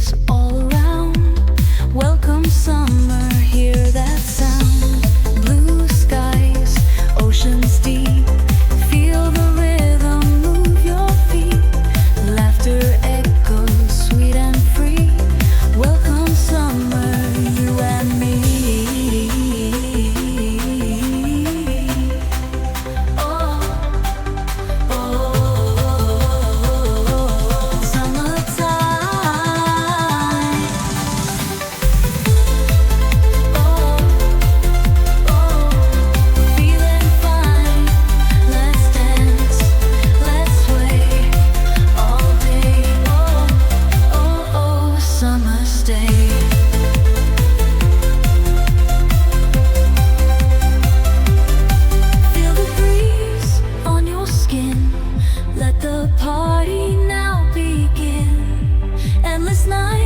breeze all around. Welcome summer, hear that sound. Blue skies, oceans deep. Feel the rhythm, move your feet. Laughter echoes, sweet and free. Welcome summer, you and me. Oh, summertime. Feeling fine. Let's dance, let's sway all day. Summer's day. Feel the breeze on your skin. Let the party now begin. Endless night.